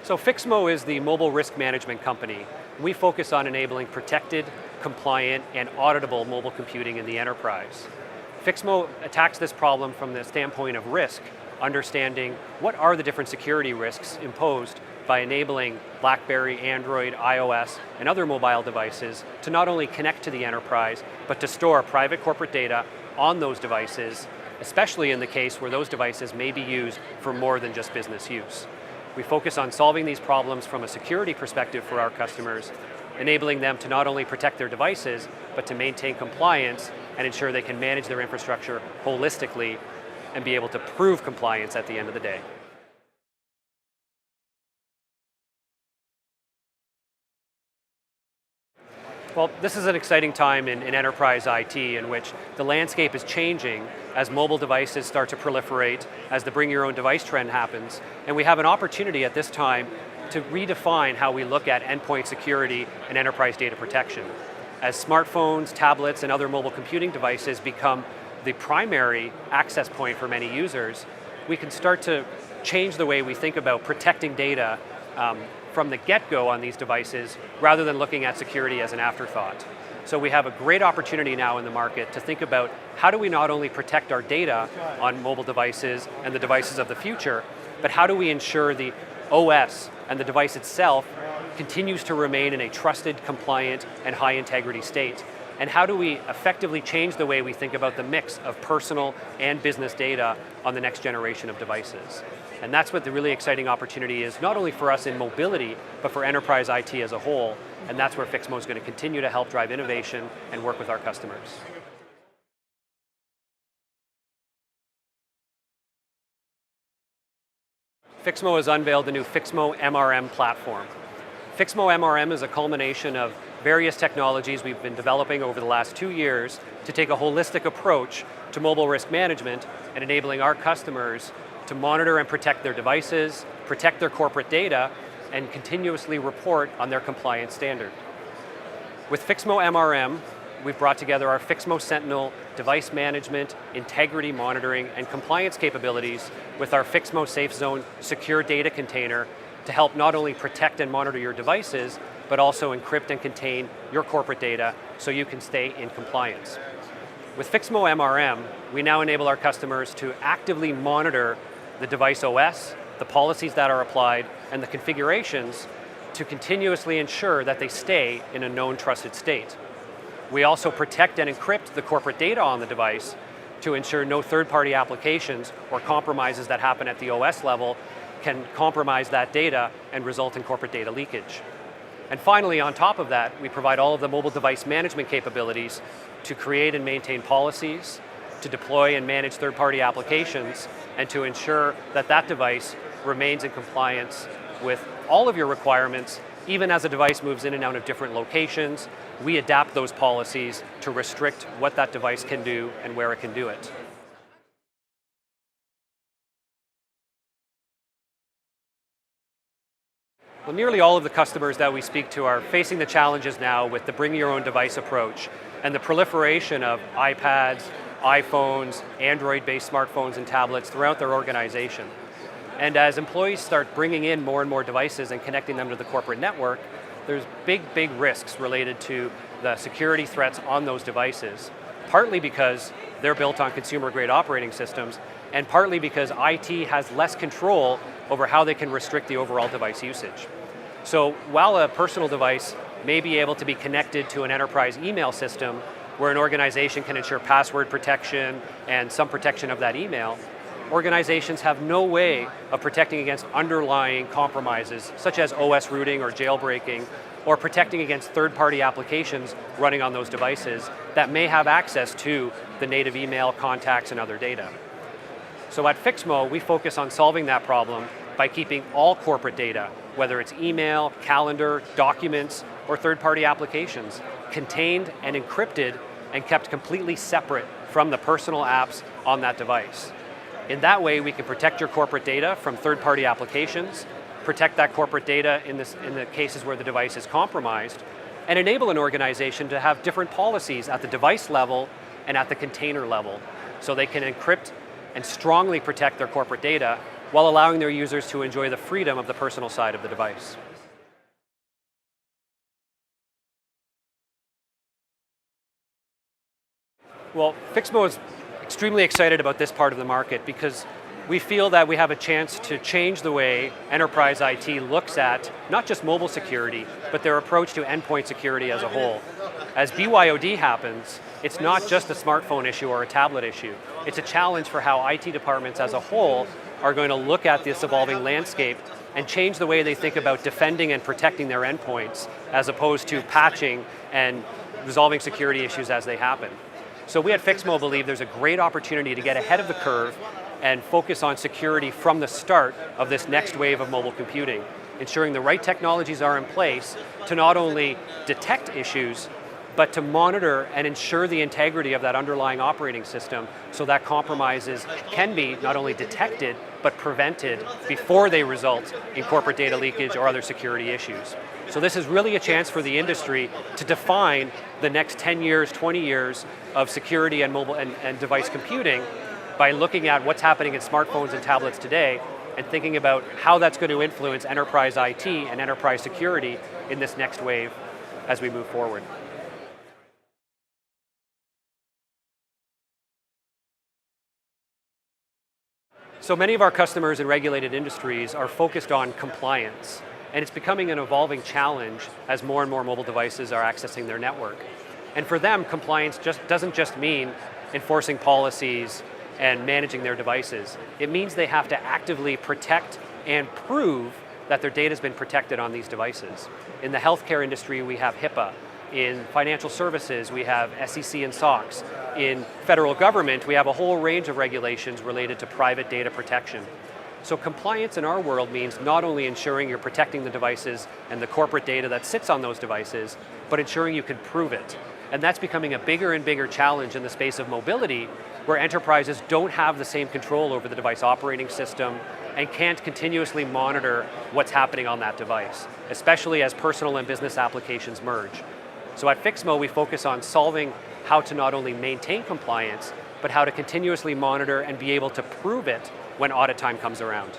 So Fixmo is the mobile risk management company. We focus on enabling protected, compliant, and auditable mobile computing in the enterprise. Fixmo attacks this problem from the standpoint of risk, understanding what are the different security risks imposed by enabling BlackBerry, Android, iOS, and other mobile devices to not only connect to the enterprise, but to store private corporate data on those devices, especially in the case where those devices may be used for more than just business use. We focus on solving these problems from a security perspective for our customers, enabling them to not only protect their devices, but to maintain compliance and ensure they can manage their infrastructure holistically and be able to prove compliance at the end of the day. Well, this is an exciting time in enterprise IT in which the landscape is changing as mobile devices start to proliferate, as the bring your own device trend happens, and we have an opportunity at this time to redefine how we look at endpoint security and enterprise data protection. As smartphones, tablets, and other mobile computing devices become the primary access point for many users, we can start to change the way we think about protecting data from the get-go on these devices, rather than looking at security as an afterthought. So we have a great opportunity now in the market to think about how do we not only protect our data on mobile devices and the devices of the future, but how do we ensure the OS and the device itself continues to remain in a trusted, compliant, and high integrity state? And how do we effectively change the way we think about the mix of personal and business data on the next generation of devices? And that's what the really exciting opportunity is, not only for us in mobility, but for enterprise IT as a whole. And that's where Fixmo is going to continue to help drive innovation and work with our customers. Fixmo has unveiled the new Fixmo MRM platform. Fixmo MRM is a culmination of various technologies we've been developing over the last 2 years to take a holistic approach to mobile risk management and enabling our customers to monitor and protect their devices, protect their corporate data, and continuously report on their compliance standard. With Fixmo MRM, we've brought together our Fixmo Sentinel device management, integrity monitoring, and compliance capabilities with our Fixmo Safe Zone secure data container to help not only protect and monitor your devices, but also encrypt and contain your corporate data so you can stay in compliance. With Fixmo MRM, we now enable our customers to actively monitor the device OS, the policies that are applied, and the configurations to continuously ensure that they stay in a known trusted state. We also protect and encrypt the corporate data on the device to ensure no third-party applications or compromises that happen at the OS level can compromise that data and result in corporate data leakage. And finally, on top of that, we provide all of the mobile device management capabilities to create and maintain policies, to deploy and manage third-party applications, and to ensure that that device remains in compliance with all of your requirements. Even as a device moves in and out of different locations, we adapt those policies to restrict what that device can do and where it can do it. Well, nearly all of the customers that we speak to are facing the challenges now with the bring your own device approach and the proliferation of iPads, iPhones, Android-based smartphones and tablets throughout their organization. And as employees start bringing in more and more devices and connecting them to the corporate network, there's big risks related to the security threats on those devices, partly because they're built on consumer-grade operating systems, and partly because IT has less control over how they can restrict the overall device usage. So while a personal device may be able to be connected to an enterprise email system where an organization can ensure password protection and some protection of that email, organizations have no way of protecting against underlying compromises such as OS rooting or jailbreaking, or protecting against third-party applications running on those devices that may have access to the native email, contacts, and other data. So at Fixmo, we focus on solving that problem by keeping all corporate data, whether it's email, calendar, documents, or third-party applications, contained and encrypted and kept completely separate from the personal apps on that device. In that way, we can protect your corporate data from third-party applications, protect that corporate data in the cases where the device is compromised, and enable an organization to have different policies at the device level and at the container level, so they can encrypt and strongly protect their corporate data while allowing their users to enjoy the freedom of the personal side of the device. Well, Fixmo is extremely excited about this part of the market because we feel that we have a chance to change the way enterprise IT looks at not just mobile security, but their approach to endpoint security as a whole. As BYOD happens, it's not just a smartphone issue or a tablet issue. It's a challenge for how IT departments as a whole are going to look at this evolving landscape and change the way they think about defending and protecting their endpoints as opposed to patching and resolving security issues as they happen. So we at Fixmo believe there's a great opportunity to get ahead of the curve and focus on security from the start of this next wave of mobile computing, ensuring the right technologies are in place to not only detect issues, but to monitor and ensure the integrity of that underlying operating system so that compromises can be not only detected, but prevented before they result in corporate data leakage or other security issues. So this is really a chance for the industry to define the next 10 years, 20 years of security and mobile and device computing by looking at what's happening in smartphones and tablets today and thinking about how that's going to influence enterprise IT and enterprise security in this next wave as we move forward. So many of our customers in regulated industries are focused on compliance, and it's becoming an evolving challenge as more and more mobile devices are accessing their network. And for them, compliance doesn't just mean enforcing policies and managing their devices. It means they have to actively protect and prove that their data has been protected on these devices. In the healthcare industry, we have HIPAA. In financial services, we have SEC and SOX. In federal government, we have a whole range of regulations related to private data protection. So compliance in our world means not only ensuring you're protecting the devices and the corporate data that sits on those devices, but ensuring you can prove it. And that's becoming a bigger and bigger challenge in the space of mobility, where enterprises don't have the same control over the device operating system and can't continuously monitor what's happening on that device, especially as personal and business applications merge. So at Fixmo, we focus on solving how to not only maintain compliance, but how to continuously monitor and be able to prove it when audit time comes around.